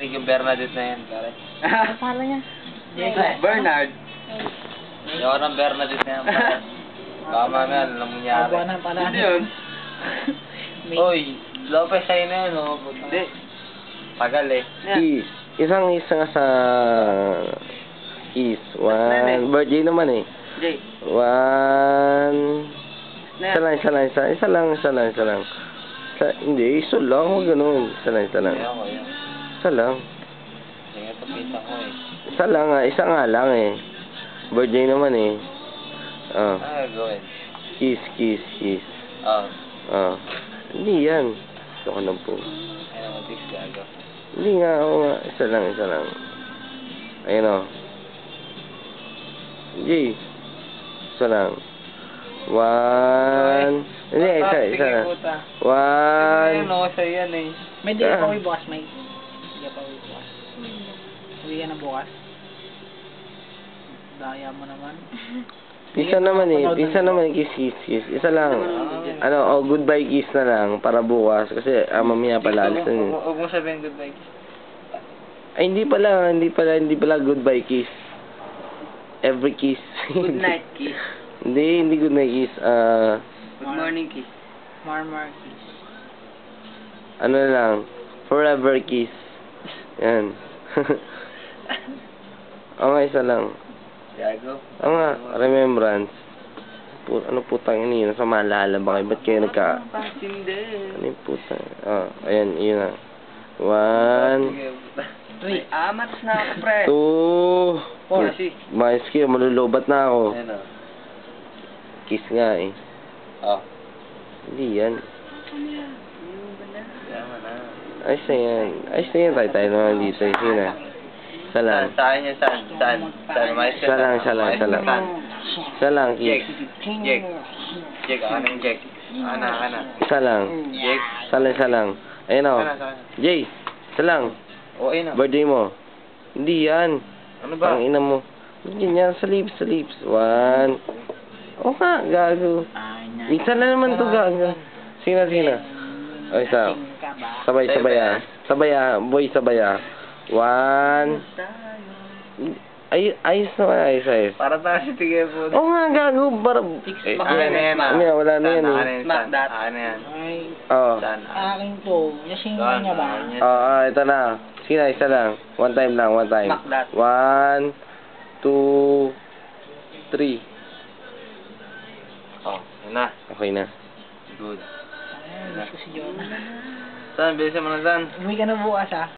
plastic yung Bernadette na yan, pare. Ano pala niya? Bernard. Ayoko ng Bernadette na yan, pare. Baka mamaya, alam mo nangyari. Abuan ng pala. Hindi yun. Oy, Lopez sa'yo na yun, oh. Hindi. Tagal eh. Kiss. Isang nga sa kiss. One. Birthday naman eh. Jay. One. Isa lang. Hindi, isa lang. Huwag ganun. Isa lang. Ayoko yun. Isa lang. Sige, ito pisa ko eh. Isa lang nga. Isa nga lang eh. Birthday naman eh. Ah. Ano gagawin? Kiss. Oh. Ah. Hindi yan. Ito ka lang po. Ayun ang tics gago. Hindi nga. Oo nga. Isa lang. Ayun o. Jay. Isa lang. One. Hindi, isa. Sige, puta. One. Ayun, oh, sa'yo yan eh. May di pa uwi bukas, may. Di pa uwi bukas. Uwi ka na bukas. Daya mo naman. Isa naman eh. Kiss. Isa lang. Goodbye kiss na lang para bukas. Kasi mamaya pala alis na yun. Huwag mo sabihin goodbye. Ay, hindi pala goodbye kiss. Every kiss. Good night kiss. Hindi good night kiss. Good morning kiss. Marmar kiss. Ano lang. Forever kiss. Yan. Isa lang. Gago. Remembrance. Ano putang ini? Nasa maalala ba kayo? Ba't kayo Pasinde. Ano yung putang? Ayan, yun na. One. Ay, amat na ako, pre. Two. Four. Mais kayo, malulubat na ako. Ayun o. Kiss nga eh. Oh. Hindi yan. Yaman na. Ayos na yan. Tayo naman dito. Sige na. Isa lang. Saan yan? Saan? Mais ka? Isa lang, kiss. Jake, ano yung Jake? Ana. Isa lang. Jake. Isa lang. Ayun o. Sana. Jay, isa lang. O, ayun o. Birthday mo. Hindi yan. Ano ba? Ang ina mo. Ganyan, sa lips. One. O nga, gago. Isa na naman to, gago. Sige na. O, isa. Sabay boy. One. Ayos naman. Para tayo si Tigay po. O nga, gago. Wala na yan eh. Ano yan? Ay, Oo. Saan? akin to. Yasing niya ba? Ito na. Sige na, isa lang. One time. Makdat. 1, 2, 3. Oh, yun na. Okay na. Good. Ay, miss ko si Jonah. Saan? Bilisan mo na saan? Uwi ka na bukas ah.